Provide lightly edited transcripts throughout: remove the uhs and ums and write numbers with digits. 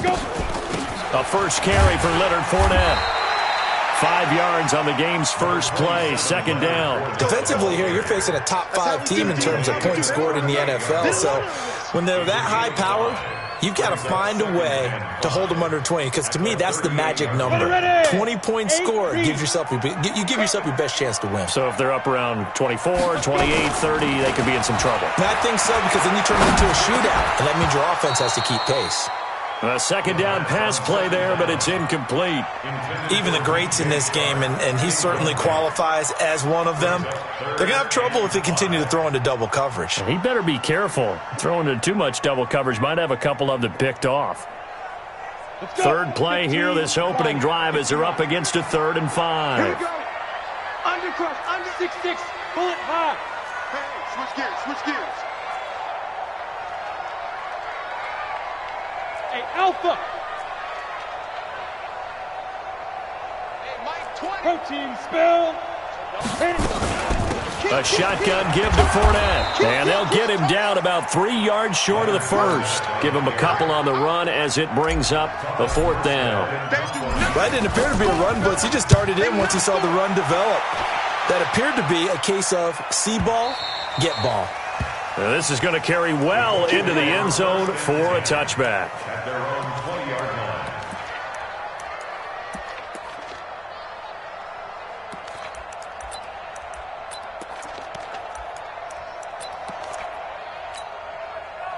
A first carry for Leonard Fournette. 5 yards on the game's first play, second down. Defensively here, you're facing a top-5 team in terms of points scored in the NFL. So when they're that high-powered, you've got to find a way to hold them under 20, because to me, that's the magic number. 20 points scored, you give yourself your best chance to win. So if they're up around 24, 28, 30, they could be in some trouble. And I think so, because then you turn it into a shootout, and that means your offense has to keep pace. A second down pass play there, but it's incomplete. Even the greats in this game, and he certainly qualifies as one of them, they're going to have trouble if they continue to throw into double coverage. He better be careful. Throwing into too much double coverage might have a couple of them picked off. Third play here, this opening drive, as they're up against a 3rd and 5. Here we go. Under crush, under 6-6, pull it high. Hey, switch gears, switch gears. Hey, Alpha. Hey, Mike, 20. Protein spill. A shotgun give to Fournette. And they'll get him down about 3 yards short of the first. Give him a couple on the run as it brings up a 4th down. That didn't appear to be a run blitz. He just darted in once he saw the run develop. That appeared to be a case of see ball, get ball. Now this is going to carry well into the end zone for a touchback.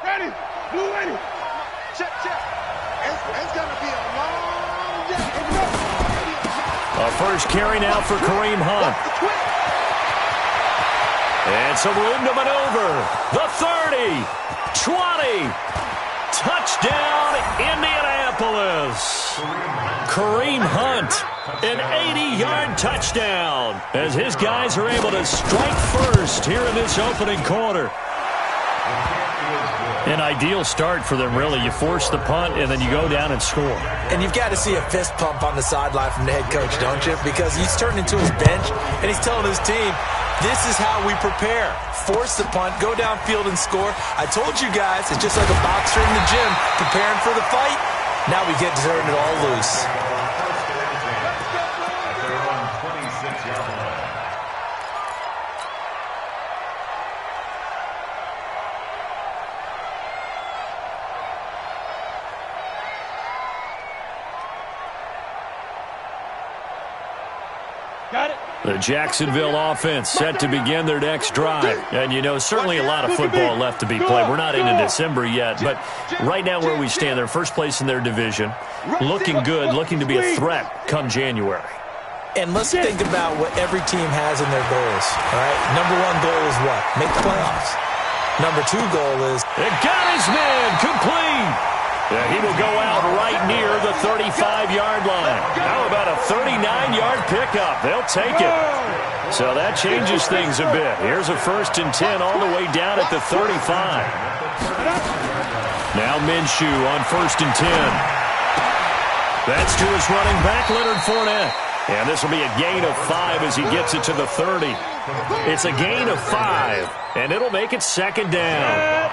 Ready, blue ready. Check, check. It's going to be a long day. A first carry now for Kareem Hunt. And some room to maneuver. The 30, 20, touchdown Indianapolis. Kareem Hunt, an 80-yard touchdown as his guys are able to strike first here in this opening quarter. An ideal start for them, really. You force the punt, and then you go down and score. And you've got to see a fist pump on the sideline from the head coach, don't you? Because he's turned into his bench, and he's telling his team, this is how we prepare. Force the punt, go downfield and score. I told you guys, it's just like a boxer in the gym preparing for the fight. Now we get to turn it all loose. Got it. The Jacksonville offense set to begin their next drive. And, you know, certainly a lot of football left to be played. We're not into December yet, but right now where we stand, they're first place in their division, looking good, looking to be a threat come January. And let's think about what every team has in their goals, all right? Number 1 goal is what? Make the playoffs. Number 2 goal is... It got his man complete. Yeah, he will go out right near the 35-yard line. How about a 39-yard pickup? They'll take it. So that changes things a bit. Here's a 1st and 10 all the way down at the 35. Now Minshew on 1st and 10. That's to his running back, Leonard Fournette. And this will be a gain of 5 as he gets it to the 30. It's a gain of 5, and it'll make it 2nd down.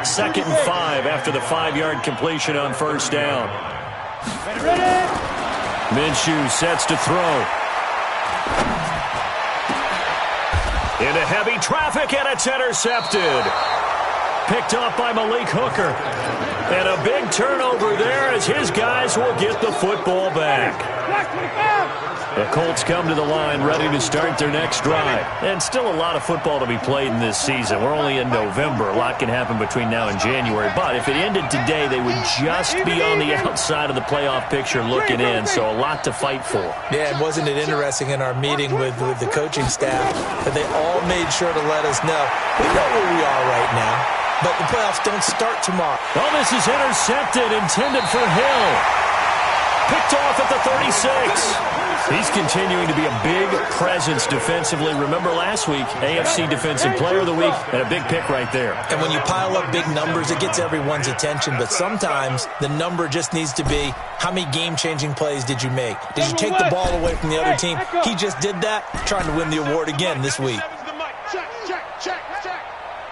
2nd and 5 after the 5-yard completion on 1st down. Minshew sets to throw. Into heavy traffic, and it's intercepted. Picked off by Malik Hooker. And a big turnover there as his guys will get the football back. The Colts come to the line ready to start their next drive. And still a lot of football to be played in this season. We're only in November. A lot can happen between now and January. But if it ended today, they would just be on the outside of the playoff picture looking in. So a lot to fight for. Yeah, and wasn't it interesting in our meeting with the coaching staff that they all made sure to let us know, we know where we are right now, but the playoffs don't start tomorrow. Oh, this is intercepted, intended for Hill. Picked off at the 36. He's continuing to be a big presence defensively. Remember last week, AFC Defensive Player of the Week, and a big pick right there. And when you pile up big numbers, it gets everyone's attention. But sometimes the number just needs to be, how many game-changing plays did you make? Did you take the ball away from the other team? He just did that, trying to win the award again this week. 97's the mic. Check, check, check, check.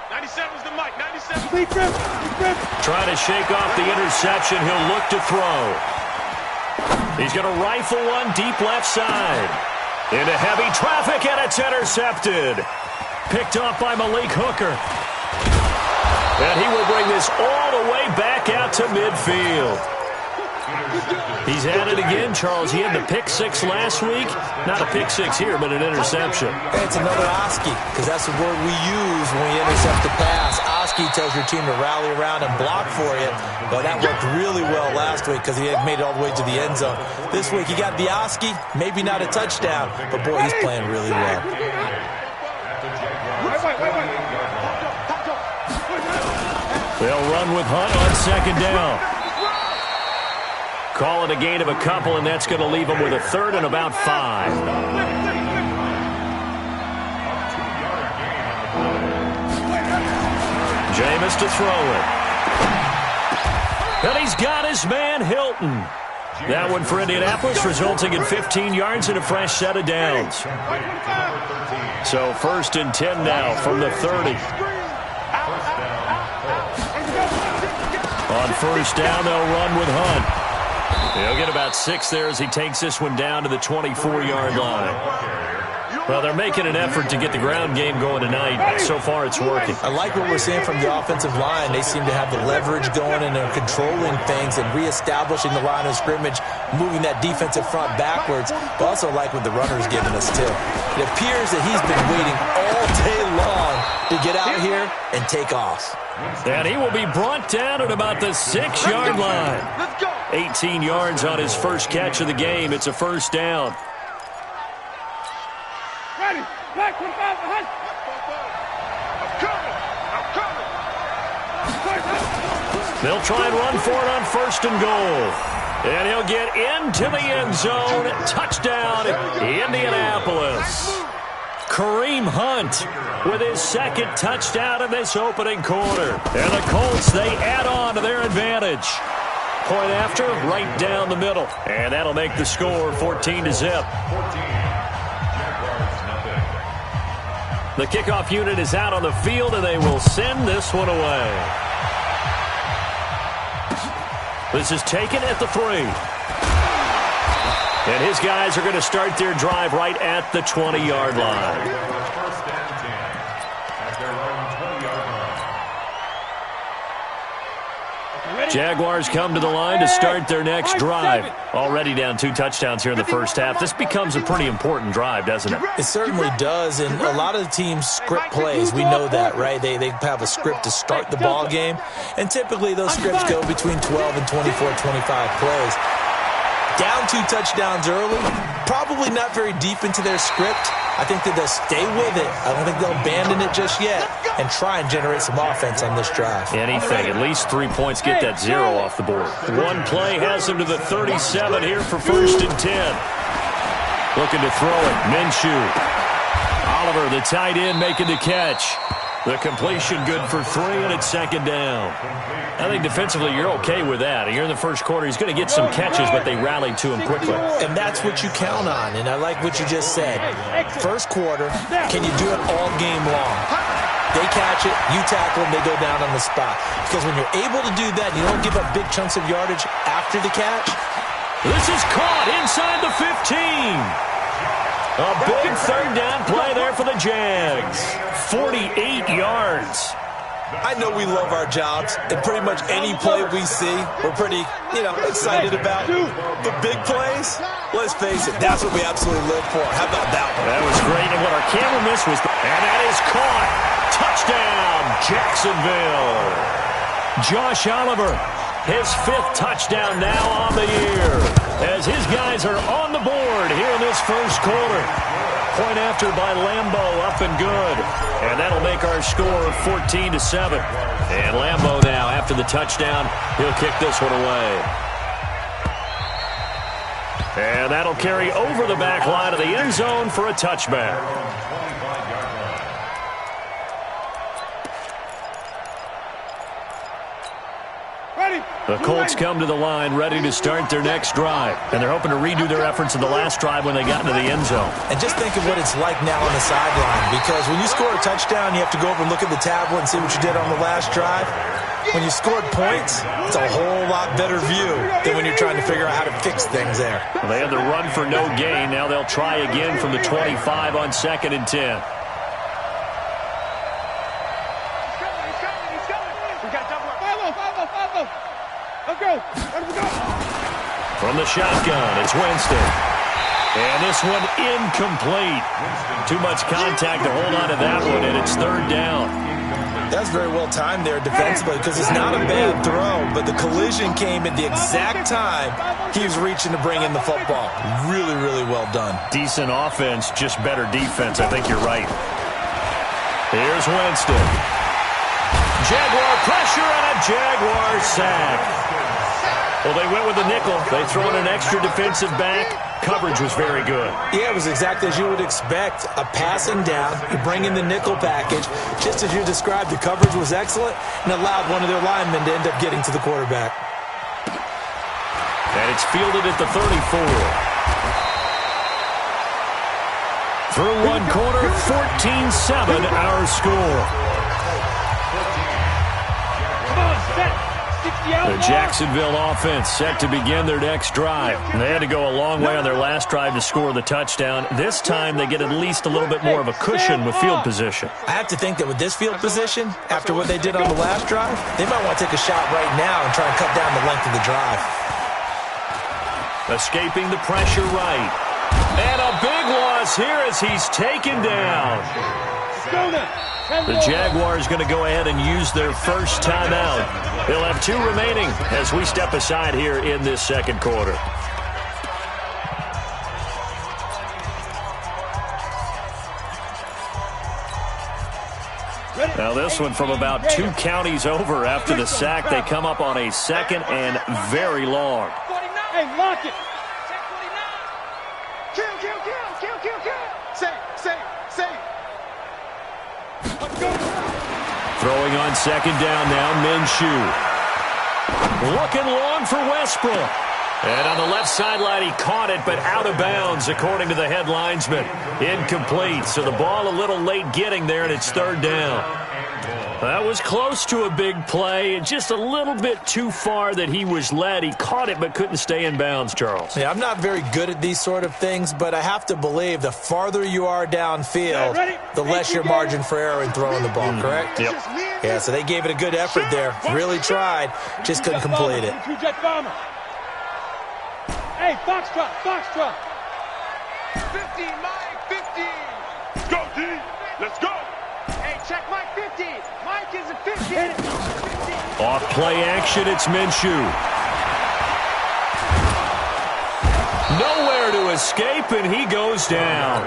97's the mic. 97. Trying to shake off the interception. He'll look to throw. He's going to rifle one deep left side. Into heavy traffic, and it's intercepted. Picked off by Malik Hooker. And he will bring this all the way back out to midfield. He's at it again, Charles. He had the pick six last week. Not a pick six here, but an interception. It's another Oski, because that's the word we use when we intercept the pass. Oski tells your team to rally around and block for you. But that worked really well last week because he had made it all the way to the end zone. This week he got the Oski, maybe not a touchdown, but boy, he's playing really well. They'll run with Hunt on second down. Call it a gain of a couple, and that's going to leave them with a third and about 5. Jameis to throw it. And he's got his man, Hilton. That one for Indianapolis, resulting in 15 yards and a fresh set of downs. So 1st and 10 now from the 30. On 1st down, they'll run with Hunt. He'll get about 6 there as he takes this one down to the 24-yard line. Well, they're making an effort to get the ground game going tonight. So far, it's working. I like what we're seeing from the offensive line. They seem to have the leverage going, and they're controlling things and reestablishing the line of scrimmage, moving that defensive front backwards. But also like what the runner's giving us, too. It appears that he's been waiting all day long to get out here and take off. And he will be brought down at about the 6-yard line. 18 yards on his first catch of the game. It's a 1st down. Ready. Black, what about the hunt? I'm coming. They'll try and run for it on 1st and goal. And he'll get into the end zone. Touchdown, Indianapolis. Kareem Hunt with his 2nd touchdown in this opening quarter. And the Colts, they add on to their advantage. Point after, right down the middle. And that'll make the score 14-0. The kickoff unit is out on the field, and they will send this one away. This is taken at the 3. And his guys are going to start their drive right at the 20-yard line. Jaguars come to the line to start their next drive. Already down 2 touchdowns here in the first half. This becomes a pretty important drive, doesn't it? It certainly does, and a lot of the teams script plays. We know that, right? They have a script to start the ball game, and typically those scripts go between 12 and 24, 25 plays. Down 2 touchdowns early, probably not very deep into their script. I think that they'll stay with it. I don't think they'll abandon it just yet and try and generate some offense on this drive. Anything, at least 3 points, get that 0 off the board. One play has them to the 37 here for 1st and 10. Looking to throw it, Minshew. Oliver, the tight end, making the catch. The completion good for 3, and it's 2nd down. I think defensively you're okay with that. Here in the first quarter, he's going to get some catches, but they rallied to him quickly. And that's what you count on, and I like what you just said. First quarter, can you do it all game long? They catch it, you tackle them, they go down on the spot. Because when you're able to do that, you don't give up big chunks of yardage after the catch. This is caught inside the 15. A big 3rd down play there for the Jags. 48 yards. I know we love our jobs, and pretty much any play we see, we're pretty, excited about. But big plays, let's face it, that's what we absolutely live for. How about that one? That was great, and what our camera missed was, and that is caught. Touchdown, Jacksonville. Josh Oliver, his 5th touchdown now on the year, as his guys are on the board here in this first quarter. Point after by Lambeau, up and good. And that'll make our score 14-7. And Lambeau now, after the touchdown, he'll kick this one away. And that'll carry over the back line of the end zone for a touchback. Ready, The Colts come to the line ready to start their next drive. And they're hoping to redo their efforts in the last drive when they got into the end zone. And just think of what it's like now on the sideline. Because when you score a touchdown, you have to go over and look at the tablet and see what you did on the last drive. When you scored points, it's a whole lot better view than when you're trying to figure out how to fix things there. Well, they had the run for no gain. Now they'll try again from the 25 on 2nd and 10. From the shotgun, it's Winston. And this one incomplete. Too much contact to hold on to that one, and it's 3rd down. That's very well timed there defensively because it's not a bad throw, but the collision came at the exact time he was reaching to bring in the football. Really, really well done. Decent offense, just better defense. I think you're right. Here's Winston. Jaguar pressure and a Jaguar sack. Well, they went with the nickel. They throw in an extra defensive back. Coverage was very good. Yeah, it was exactly as you would expect. A passing down, you bring in the nickel package. Just as you described, the coverage was excellent and allowed one of their linemen to end up getting to the quarterback. And it's fielded at the 34. Through one quarter, 14-7 our score. The Jacksonville offense set to begin their next drive. They had to go a long way on their last drive to score the touchdown. This time they get at least a little bit more of a cushion with field position. I have to think that with this field position, after what they did on the last drive, they might want to take a shot right now and try and cut down the length of the drive. Escaping the pressure right. And a big loss here as he's taken down. The Jaguars going to go ahead and use their first timeout. They'll have 2 remaining as we step aside here in this 2nd quarter. Now this one from about 2 counties over after the sack. They come up on a 2nd and very long. Hey, lock it. Kill. Say. Let's go. Throwing on 2nd down now, Minshew. Looking long for Westbrook. And on the left sideline, he caught it, but out of bounds, according to the head linesman. Incomplete, so the ball a little late getting there, and it's 3rd down. That was close to a big play, and just a little bit too far that he was led. He caught it, but couldn't stay in bounds, Charles. Yeah, I'm not very good at these sort of things, but I have to believe the farther you are downfield, the less your margin for error in throwing the ball, correct? Yep. Yeah, so they gave it a good effort there. Really tried, just couldn't complete it. Hey, Foxtrot. 15, Mike, 15. Go, D. Let's go. Hey, check Mike 50. Mike is a 50. Off play action, it's Minshew. Nowhere to escape, and he goes down.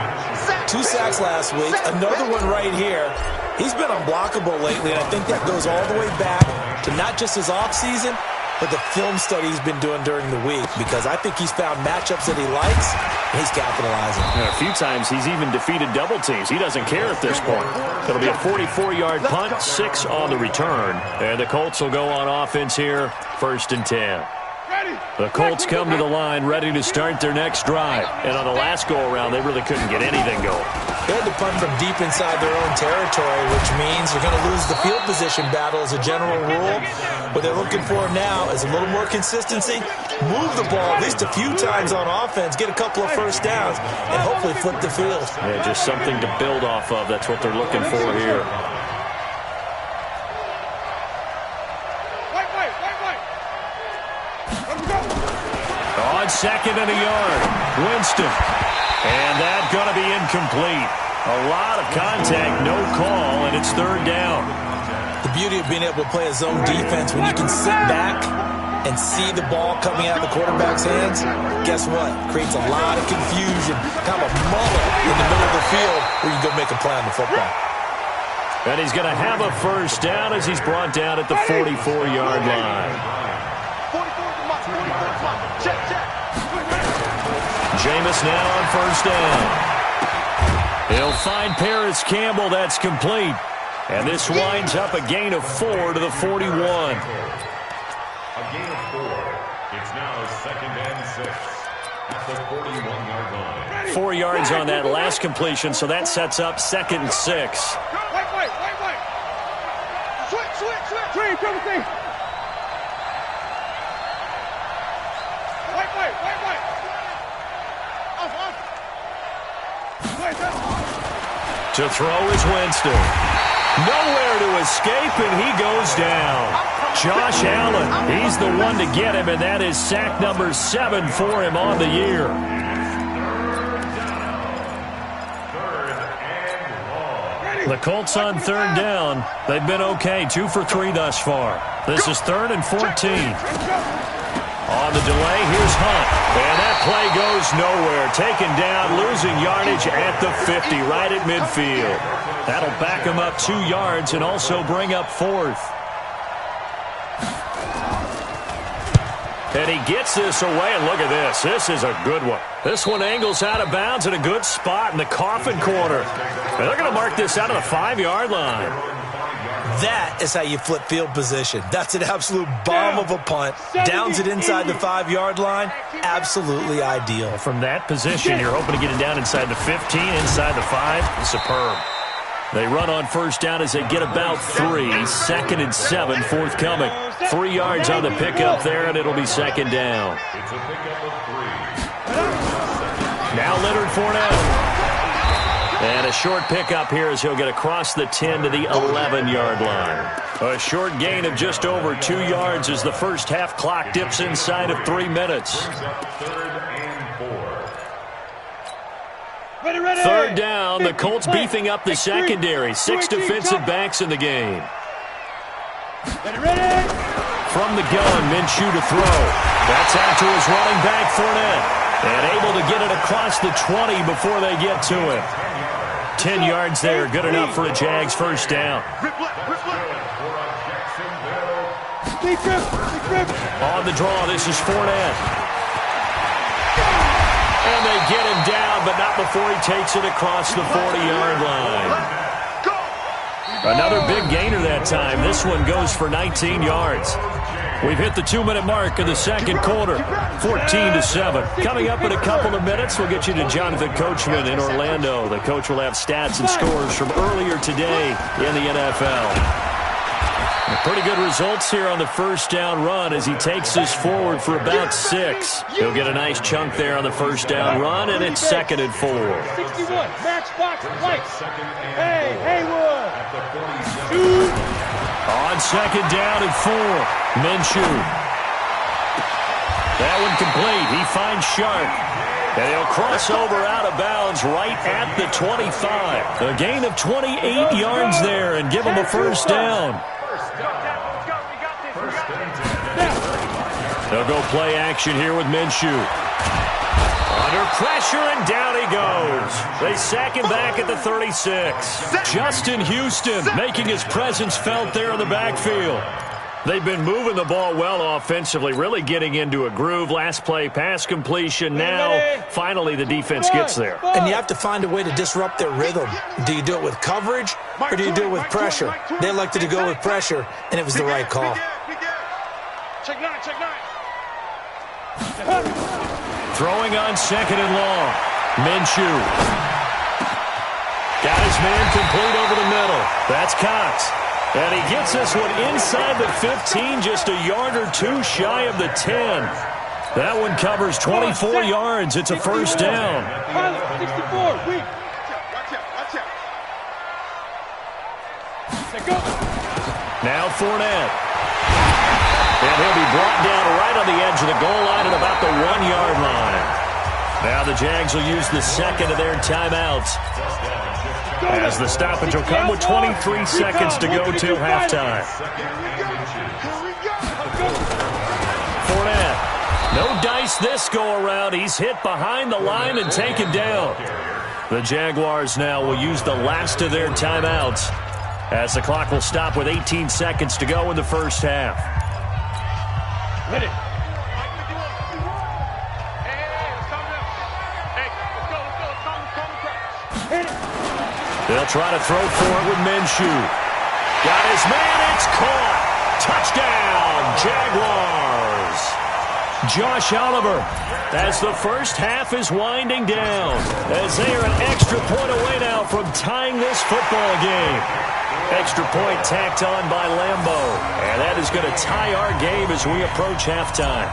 2 sacks last week, another one right here. He's been unblockable lately, and I think that goes all the way back to not just his offseason, but the film study he's been doing during the week, because I think he's found matchups that he likes, and he's capitalizing. And a few times he's even defeated double teams. He doesn't care at this point. It'll be a 44-yard punt, 6 on the return. And the Colts will go on offense here, 1st and 10. The Colts come to the line ready to start their next drive. And on the last go-around, they really couldn't get anything going. They had to punt from deep inside their own territory, which means you're going to lose the field position battle as a general rule. What they're looking for now is a little more consistency, move the ball at least a few times on offense, get a couple of first downs, and hopefully flip the field. Yeah, just something to build off of. That's what they're looking for here. On 2nd and a yard, Winston. And that's going to be incomplete. A lot of contact, no call, and it's 3rd down. The beauty of being able to play a zone defense when you can sit back and see the ball coming out of the quarterback's hands, guess what? Creates a lot of confusion, kind of a mullet in the middle of the field where you can go make a play on the football. And he's going to have a first down as he's brought down at the 44-yard line. Jameis now on 1st down. He'll find Paris Campbell. That's complete. And this winds up a gain of 4 to the 41. gain of 4. It's now 2nd and 6 at the 41-yard line. 4 yards on that last completion, so that sets up 2nd and 6. Wait. Switch. Three, come with me. Wait. Off. To throw is Winston. Nowhere to escape, and he goes down. Josh Allen, he's the one to get him, and that is sack number 7 for him on the year. The Colts on 3rd down. They've been okay, 2 for 3 thus far. This is 3rd and 14. On the delay, here's Hunt. And that play goes nowhere. Taken down, losing yardage at the 50, right at midfield. That'll back him up 2 yards and also bring up 4th. And he gets this away, and look at this. This is a good one. This one angles out of bounds in a good spot in the coffin corner. And they're going to mark this out of the 5-yard line. That is how you flip field position. That's an absolute bomb of a punt. Downs it inside the 5-yard line. Absolutely ideal. From that position, you're hoping to get it down inside the 15, inside the 5. Superb. They run on 1st down as they get about 3. 2nd and 7, forthcoming. 3 yards on the pickup there, and it'll be 2nd down. It's a pickup of 3. Now Leonard Fournette. And a short pickup here as he'll get across the 10 to the 11-yard line. A short gain of just over 2 yards as the first half clock dips inside of 3 minutes. 3rd and 4. Ready. 3rd down, the Colts beefing up the secondary. 6 defensive backs in the game. Ready. From the gun, Minshew to throw. That's out to his running back, Fournette. And able to get it across the 20 before they get to him. 10 yards there, good enough for a Jags 1st down. On the draw, this is Fournette. And they get him down, but not before he takes it across the 40-yard line. Another big gainer that time. This one goes for 19 yards. We've hit the 2-minute mark of the 2nd quarter, 14-7. Coming up in a couple of minutes, we'll get you to Jonathan Coachman in Orlando. The coach will have stats and scores from earlier today in the NFL. Pretty good results here on the 1st down run as he takes this forward for about 6. He'll get a nice chunk there on the 1st down run, and it's 2nd and 4. 61, matchbox lights. Hey, Haywood. On 2nd down and 4, Minshew. That one complete. He finds Sharp. And he'll cross over out of bounds right at the 25. A gain of 28 yards there and give him a 1st down. They'll go play action here with Minshew. Under pressure, and down he goes. They sack him back at the 36. Justin Houston making his presence felt there in the backfield. They've been moving the ball well offensively, really getting into a groove. Last play, pass completion. Now, finally, the defense gets there. And you have to find a way to disrupt their rhythm. Do you do it with coverage, or do you do it with pressure? They elected to go with pressure, and it was the right call. Check 9. Throwing on 2nd and long. Minshew. Got his man complete over the middle. That's Cox. And he gets this one inside the 15, just a yard or 2 shy of the 10. That one covers 24 yards. It's a 1st down. 64, weak. Watch out. Now Fournette. And he'll be brought down right on the edge of the goal line at about the 1-yard line. Now the Jags will use the 2nd of their timeouts, as the stoppage will come with 23 seconds to go till halftime. Fournette, no dice this go-around. He's hit behind the line and taken down. The Jaguars now will use the last of their timeouts, as the clock will stop with 18 seconds to go in the 1st half. Hit it. They'll try to throw for it with Minshew. Got his man. It's caught. Touchdown, Jaguars. Josh Oliver, as the first half is winding down, as they are an extra point away now from tying this football game. Extra point tacked on by Lambo, and that is going to tie our game as we approach halftime.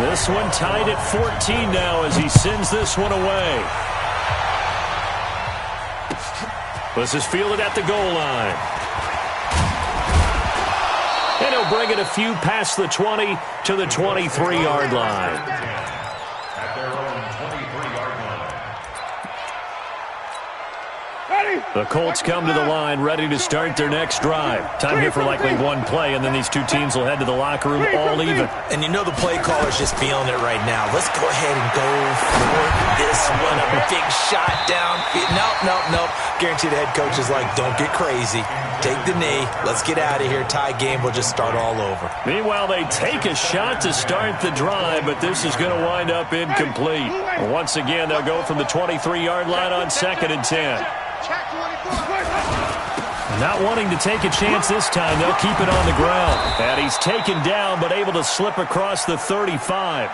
This one tied at 14 now as he sends this one away. This is fielded at the goal line. And he'll bring it a few past the 20 to the 23-yard line. At their own 23-yard line. The Colts come to the line ready to start their next drive. Time here for likely one play, and then these two teams will head to the locker room all even. And you know the play caller's just feeling it right now. Let's go ahead and go for this one. A big shot down. Nope. Guarantee the head coach is like, don't get crazy. Take the knee. Let's get out of here. Tie game. We'll just start all over. Meanwhile, they take a shot to start the drive, but this is going to wind up incomplete. Once again, they'll go from the 23-yard line on 2nd and 10. Not wanting to take a chance this time, they'll keep it on the ground. And he's taken down, but able to slip across the 35.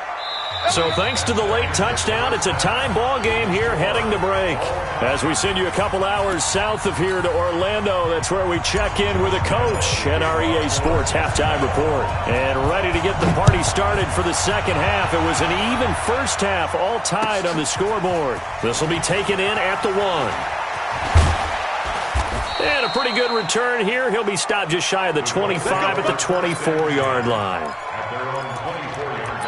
So thanks to the late touchdown, it's a tie ball game here heading to break. As we send you a couple hours south of here to Orlando, that's where we check in with a coach and our EA Sports halftime report. And ready to get the party started for the second half. It was an even first half, all tied on the scoreboard. This will be taken in at the 1. And a pretty good return here. He'll be stopped just shy of the 25 at the 24-yard line. At their own 24-yard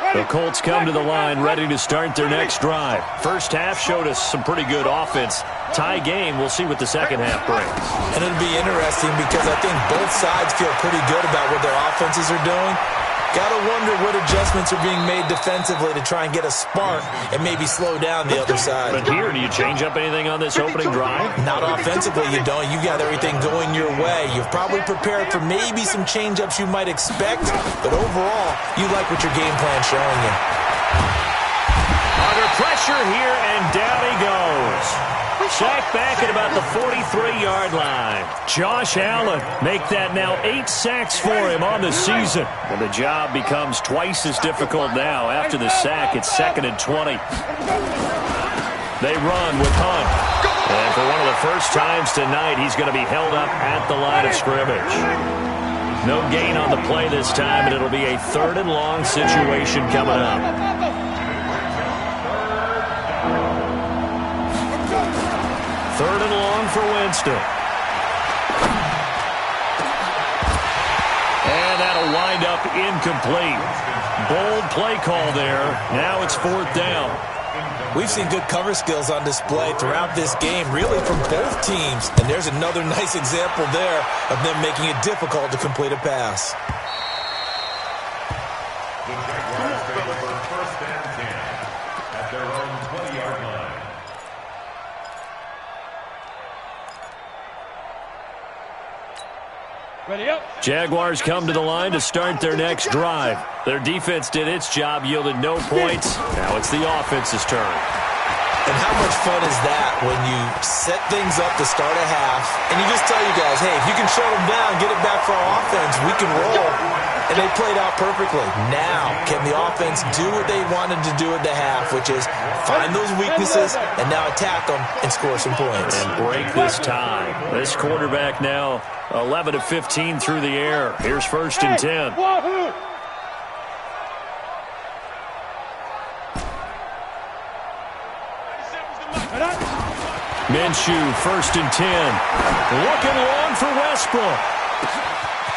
line. The Colts come to the line ready to start their next drive. First half showed us some pretty good offense. Tie game, we'll see what the second half brings. And it'll be interesting because I think both sides feel pretty good about what their offenses are doing. Got to wonder what adjustments are being made defensively to try and get a spark and maybe slow down the other side. But here, do you change up anything on this opening drive? Not offensively, you don't. You got everything going your way. You've probably prepared for maybe some change-ups you might expect, but overall, you like what your game plan's showing you. Under pressure here, and down he goes. Sacked back at about the 43-yard line. Josh Allen make that now 8 sacks for him on the season. And the job becomes twice as difficult now. After the sack, it's 2nd and 20. They run with Hunt. And for one of the first times tonight, he's going to be held up at the line of scrimmage. No gain on the play this time, and it'll be a 3rd and long situation coming up. 3rd and long for Winston. And that'll wind up incomplete. Bold play call there. Now it's 4th down. We've seen good cover skills on display throughout this game, really from both teams. And there's another nice example there of them making it difficult to complete a pass. The Jaguars take over 1st and 10 at their own 20-yard line. Ready up. Jaguars come to the line to start their next drive. Their defense did its job, yielded no points. Now it's the offense's turn. And how much fun is that when you set things up to start a half, and you just tell you guys, hey, if you can shut them down, get it back for our offense, we can roll. And they played out perfectly. Now, can the offense do what they wanted to do at the half, which is find those weaknesses and now attack them and score some points. And break this tie. This quarterback now 11 of 15 through the air. Here's 1st and 10. Minshew, 1st and 10. Looking long for Westbrook.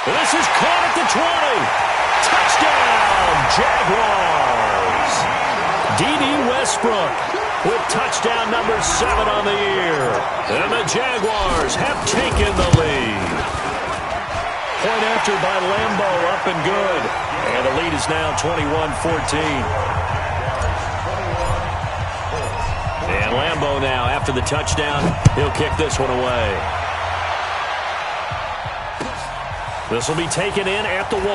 This is caught at the 20. Touchdown, Jaguars. D.D. Westbrook with touchdown number 7 on the year. And the Jaguars have taken the lead. Point after by Lambo, up and good. And the lead is now 21-14. And Lambo now, after the touchdown, he'll kick this one away. This will be taken in at the 1.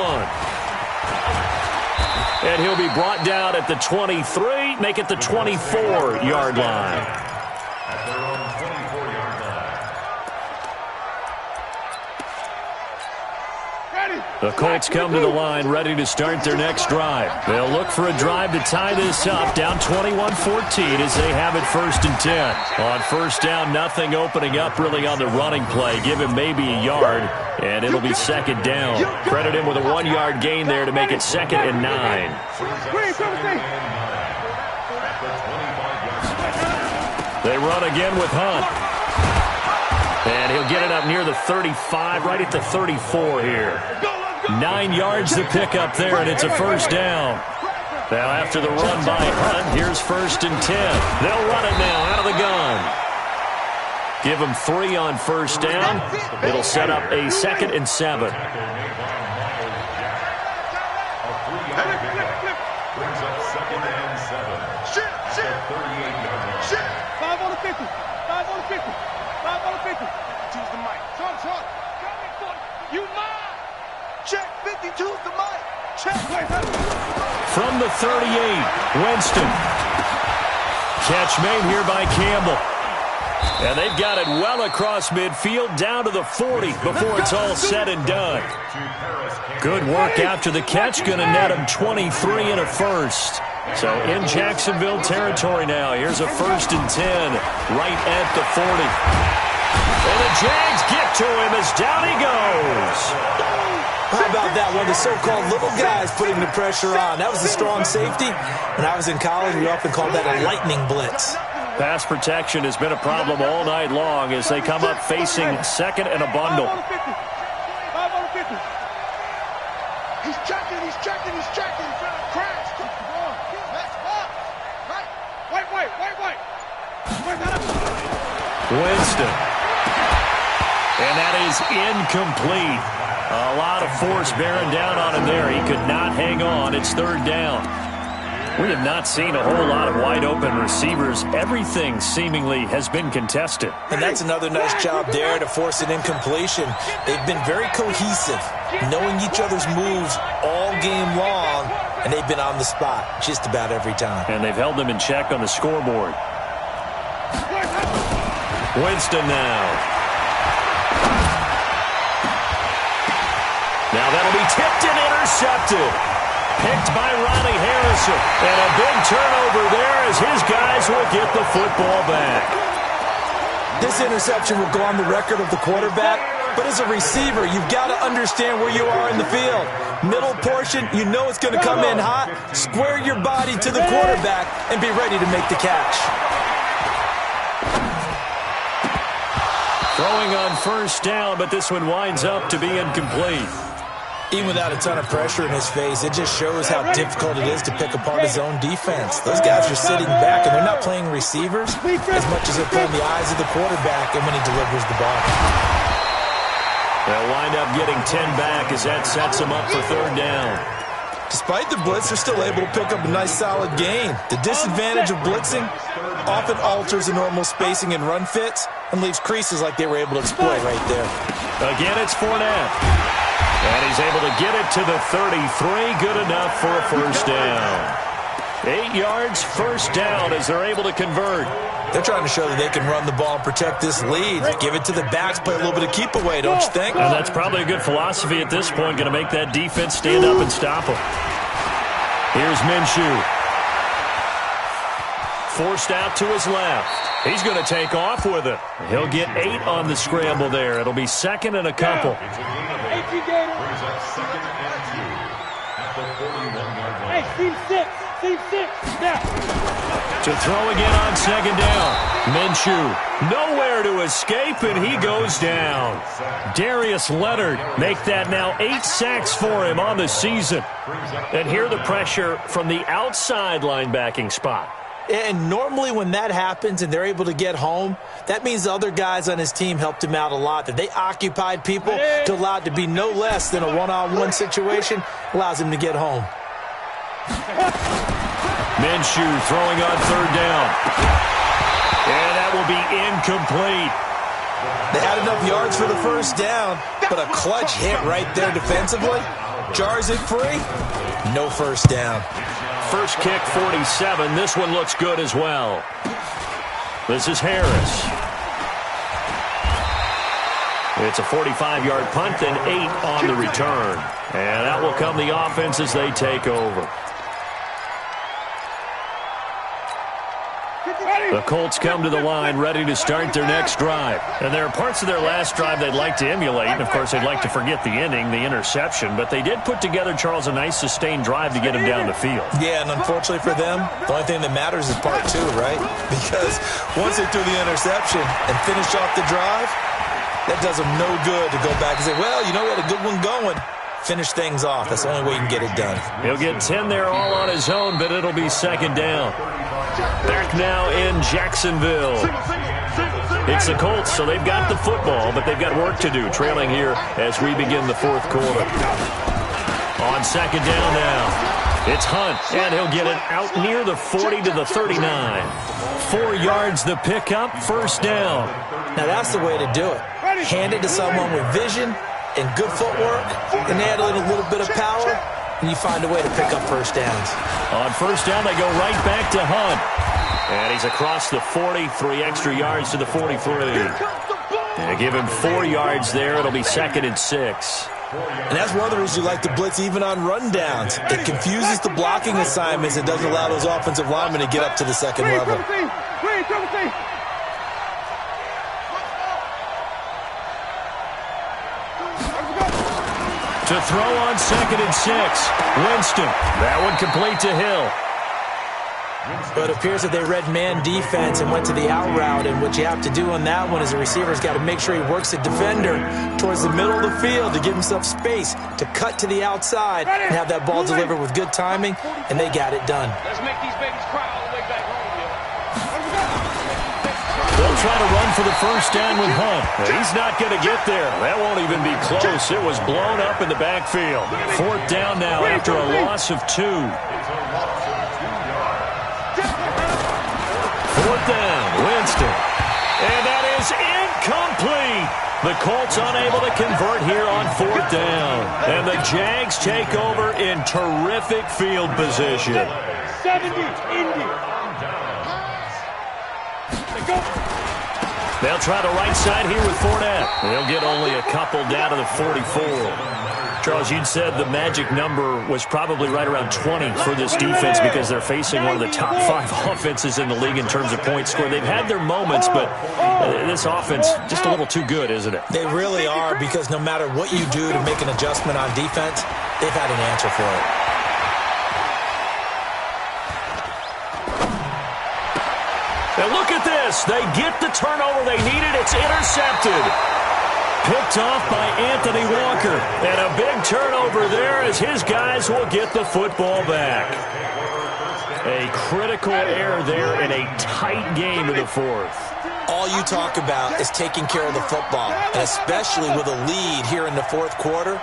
And he'll be brought down at the 23, make it the 24-yard line. At their own 24-yard line. Ready. The Colts come to the line ready to start their next drive. They'll look for a drive to tie this up, down 21-14 as they have it 1st and 10. On first down, nothing opening up really on the running play. Give him maybe a yard, and it'll be 2nd down. Credit him with a 1-yard gain there to make it 2nd and 9. They run again with Hunt. And he'll get it up near the 35, right at the 34 here. 9 yards to pick up there, and it's a 1st down. Now after the run by Hunt, here's 1st and 10. They'll run it now out of the gun. Give them 3 on 1st down. It'll set up a 2nd and 7. Brings up 2nd and 7. At the 38-yard line. 5 on the 50. 5 on the 50. 5 on the 50. Choose the mic. Short. You mine. Check. 52's the mic. Check. From the 38, Winston. Catch made here by Campbell. And they've got it well across midfield down to the 40 before it's all said and done. Good work after the catch. Going to net him 23 and a 1st. So in Jacksonville territory now. Here's a 1st and 10 right at the 40. And the Jags get to him as down he goes. How about that? One of the so-called little guys putting the pressure on. That was a strong safety. When I was in college, we often called that a lightning blitz. Pass protection has been a problem all night long as they come up facing 2nd and a bundle. 5 on the 50. He's checking. Crash. That's up. Right. Wait. Winston. And that is incomplete. A lot of force bearing down on him there. He could not hang on. It's 3rd down. We have not seen a whole lot of wide-open receivers. Everything seemingly has been contested. And that's another nice job there to force an incompletion. They've been very cohesive, knowing each other's moves all game long, and they've been on the spot just about every time. And they've held them in check on the scoreboard. Winston now. Now that'll be tipped and intercepted. Picked by Ronnie Harrison. And a big turnover there as his guys will get the football back. This interception will go on the record of the quarterback, but as a receiver, you've got to understand where you are in the field. Middle portion, you know it's going to come in hot. Square your body to the quarterback and be ready to make the catch. Throwing on 1st down, but this one winds up to be incomplete. Even without a ton of pressure in his face, it just shows how difficult it is to pick apart his own defense. Those guys are sitting back, and they're not playing receivers as much as they're playing the eyes of the quarterback and when he delivers the ball. They'll wind up getting 10 back as that sets them up for 3rd down. Despite the blitz, they're still able to pick up a nice, solid gain. The disadvantage of blitzing often alters the normal spacing and run fits and leaves creases like they were able to exploit right there. Again, it's Fournette. And he's able to get it to the 33. Good enough for a 1st down. 8 yards, 1st down as they're able to convert. They're trying to show that they can run the ball and protect this lead. Give it to the backs, play a little bit of keep away, don't you think? And that's probably a good philosophy at this point. Going to make that defense stand up and stop them. Here's Minshew. Forced out to his left. He's going to take off with it. He'll get 8 on the scramble there. It'll be 2nd and a couple. Brings up 2nd and 2 at the 41-yard line. Hey, team 6. Now. To throw again on 2nd down. Minshew nowhere to escape, and he goes down. Darius Leonard make that now 8 sacks for him on the season. And hear the pressure from the outside linebacking spot. And normally when that happens and they're able to get home, that means the other guys on his team helped him out a lot. That they occupied people to allow it to be no less than a one-on-one situation allows him to get home. Minshew throwing on 3rd down. And that will be incomplete. They had enough yards for the 1st down, but a clutch hit right there defensively. Jars it free. No 1st down. First kick, 47. This one looks good as well. This is Harris. It's a 45-yard punt, then 8 on the return. And that will come the offense as they take over. The Colts come to the line ready to start their next drive. And there are parts of their last drive they'd like to emulate. And, of course, they'd like to forget the ending, the interception. But they did put together, Charles, a nice sustained drive to get him down the field. Yeah, and unfortunately for them, the only thing that matters is part 2, right? Because once they threw the interception and finished off the drive, that does them no good to go back and say, well, you know what, a good one going. Finish things off. That's the only way you can get it done. He'll get 10 there all on his own, but it'll be second down. Back now in Jacksonville. It's the Colts, so they've got the football, but they've got work to do, trailing here as we begin the fourth quarter. On second down now, it's Hunt, and he'll get it out near the 40 to the 39. 4 yards the pickup, first down. Now that's the way to do it. Hand it to someone with vision and good footwork, and add in a little bit of power, and you find a way to pick up first downs. On first down, they go right back to Hunt. And he's across the 40, 3 extra yards to the 43. And give him 4 yards there. It'll be second and 6. And that's one of the reasons you like to blitz even on rundowns. It confuses the blocking assignments. It doesn't allow those offensive linemen to get up to the second level. To throw on second and 6. Winston. That one complete to Hill. But it appears that they read man defense and went to the out route. And what you have to do on that one is the receiver's got to make sure he works the defender towards the middle of the field to give himself space to cut to the outside and have that ball delivered with good timing. And they got it done. Let's make these babies cry all the way back home, They'll try to run for the first down with Hunt. He's not going to get there. That won't even be close. It was blown up in the backfield. Fourth down now after a loss of 2. Fourth down, Winston. And that is incomplete. The Colts unable to convert here on fourth down. And the Jags take over in terrific field position. 70, Indy. Go. They'll try the right side here with Fournette. They'll get only a couple down to the 44. Charles, you'd said the magic number was probably right around 20 for this defense because they're facing one of the top 5 offenses in the league in terms of points scored. They've had their moments, but this offense just a little too good, isn't it? They really are, because no matter what you do to make an adjustment on defense, they've had an answer for it. And look at this. They get the turnover they needed. It's intercepted. Picked off by Anthony Walker. And a big turnover there as his guys will get the football back. A critical error there in a tight game in the fourth. All you talk about is taking care of the football, and especially with a lead here in the fourth quarter,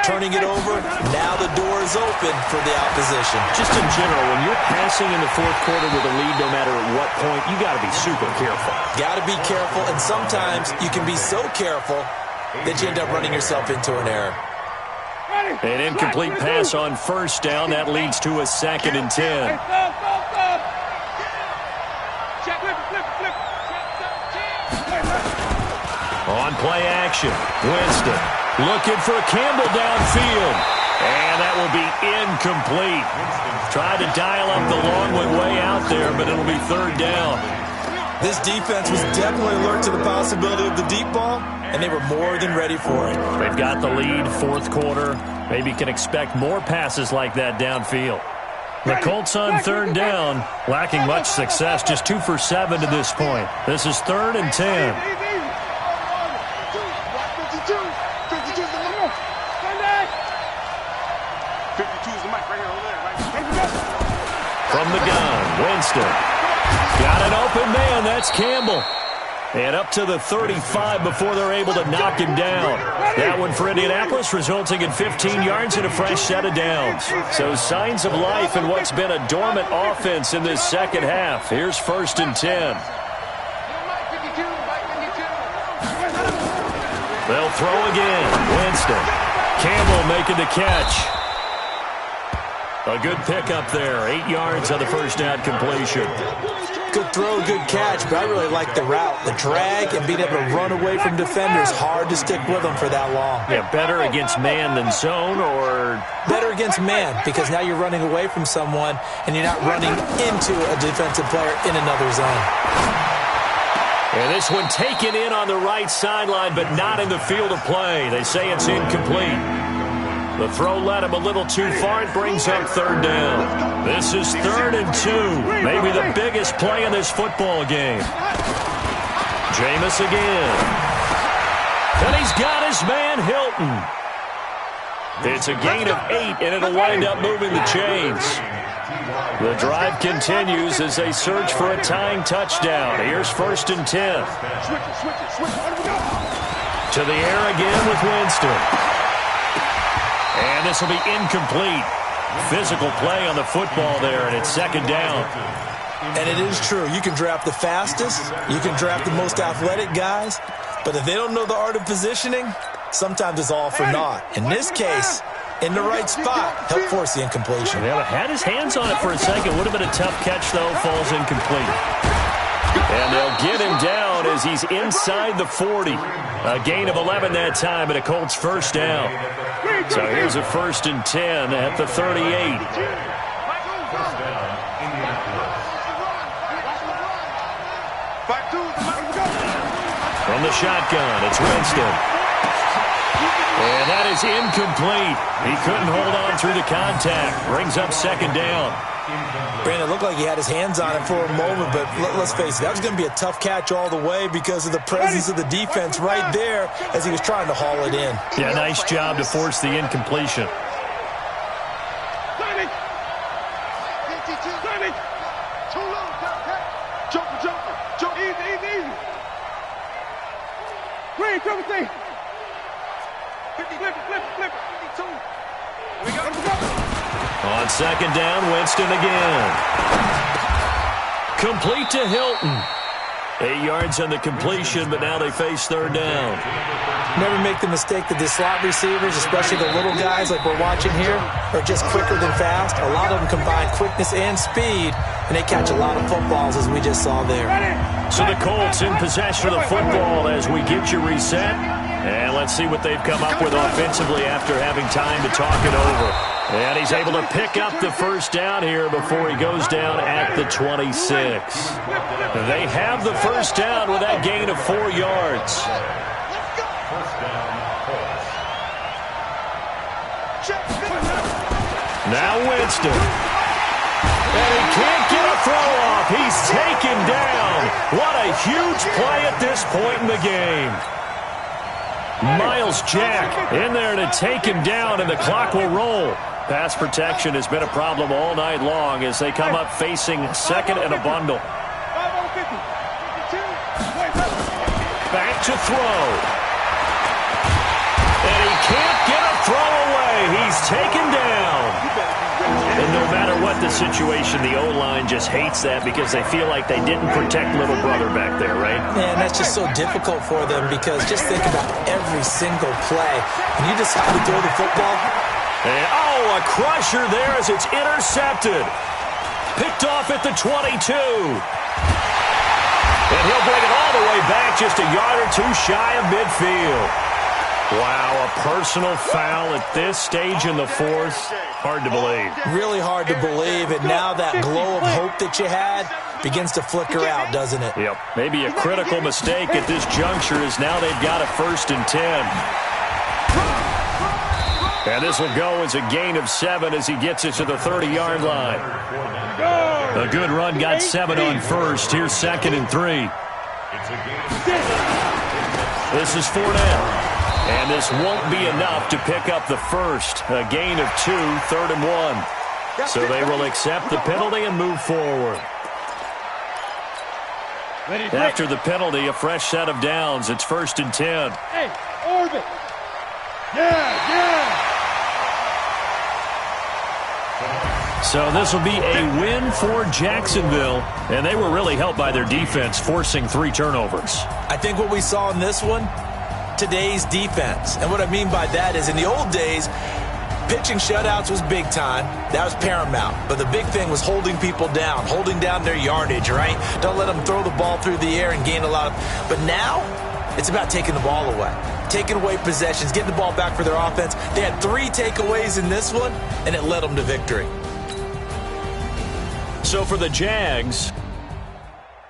turning it over, now the door is open for the opposition. Just in general, when you're passing in the fourth quarter with a lead, no matter at what point, you got to be super careful. Got to be careful, and sometimes you can be so careful that you end up running yourself into an error. An incomplete pass on first down. That leads to a second and 10. On play action, Winston looking for Campbell downfield. And that will be incomplete. Tried to dial up the long one way out there, but it'll be third down. This defense was definitely alert to the possibility of the deep ball, and they were more than ready for it. They've got the lead, fourth quarter. Maybe can expect more passes like that downfield. The Colts on third down, lacking much success, just 2 for 7 to this point. This is third and 10. From the gun, Winston. Got an open man, that's Campbell. And up to the 35 before they're able to knock him down. That one for Indianapolis, resulting in 15 yards and a fresh set of downs. So signs of life in what's been a dormant offense in this second half. Here's first and 10. They'll throw again. Winston. Campbell making the catch. A good pickup there. 8 yards on the first down completion. Good throw, good catch, but I really like the route. The drag and being able to run away from defenders, hard to stick with them for that long. Yeah, better against man than zone, or? Better against man, because now you're running away from someone and you're not running into a defensive player in another zone. And this one taken in on the right sideline, but not in the field of play. They say it's incomplete. The throw led him a little too far. It brings up third down. This is 3rd and 2. Maybe the biggest play in this football game. Jameis again. And he's got his man Hilton. It's a gain of 8, and it'll wind up moving the chains. The drive continues as they search for a tying touchdown. Here's 1st and 10. To the air again with Winston. And this will be incomplete. Physical play on the football there, and it's 2nd down. And it is true. You can draft the fastest. You can draft the most athletic guys. But if they don't know the art of positioning, sometimes it's all for naught. In this case, in the right spot, help force the incompletion. Yeah, had his hands on it for a second. Would have been a tough catch, though. Falls incomplete. And they'll get him down as he's inside the 40. A gain of 11 that time, and a Colts first down. So here's a 1st and 10 at the 38. From the shotgun, it's Winston. And that is incomplete. He couldn't hold on through the contact. Brings up 2nd down. Brandon, it looked like he had his hands on it for a moment, but let's face it, that was going to be a tough catch all the way because of the presence of the defense right there as he was trying to haul it in. Yeah, nice job to force the incompletion. On 2nd down, Winston again. Complete to Hilton. 8 yards on the completion, but now they face 3rd down. Never make the mistake that the slot receivers, especially the little guys like we're watching here, are just quicker than fast. A lot of them combine quickness and speed, and they catch a lot of footballs, as we just saw there. So the Colts in possession of the football as we get you reset. And let's see what they've come up with offensively after having time to talk it over. And he's able to pick up the first down here before he goes down at the 26. They have the first down with that gain of 4 yards. Now Winston. And he can't get a throw off. He's taken down. What a huge play at this point in the game. Miles Jack in there to take him down, and the clock will roll. Pass protection has been a problem all night long as they come up facing 2nd and a bundle. Back to throw. And he can't get a throw away. He's taken down. And no matter what the situation, the O-line just hates that because they feel like they didn't protect little brother back there, right? Man, that's just so difficult for them because just think about every single play. When you decide to throw the football. And, a crusher there as it's intercepted. Picked off at the 22. And he'll bring it all the way back just a yard or two shy of midfield. Wow, a personal foul at this stage in the 4th. Hard to believe. Really hard to believe, and now that glow of hope that you had begins to flicker out, doesn't it? Yep. Maybe a critical mistake at this juncture is now they've got a 1st and 10. And this will go as a gain of 7 as he gets it to the 30-yard line. A good run, got 7 on first. Here's 2nd and 3. This is Fournette. And this won't be enough to pick up the first. A gain of 2, 3rd and 1. So they will accept the penalty and move forward. After the penalty, a fresh set of downs. It's 1st and 10. Hey, orbit. Yeah. So this will be a win for Jacksonville. And they were really helped by their defense, forcing 3 turnovers. I think what we saw in this one, today's defense. And what I mean by that is in the old days, pitching shutouts was big time. That was paramount. But the big thing was holding people down, holding down their yardage, right? Don't let them throw the ball through the air and gain a lot of... But now, it's about taking the ball away. Taking away possessions, getting the ball back for their offense. They had 3 takeaways in this one, and it led them to victory. So for the Jags,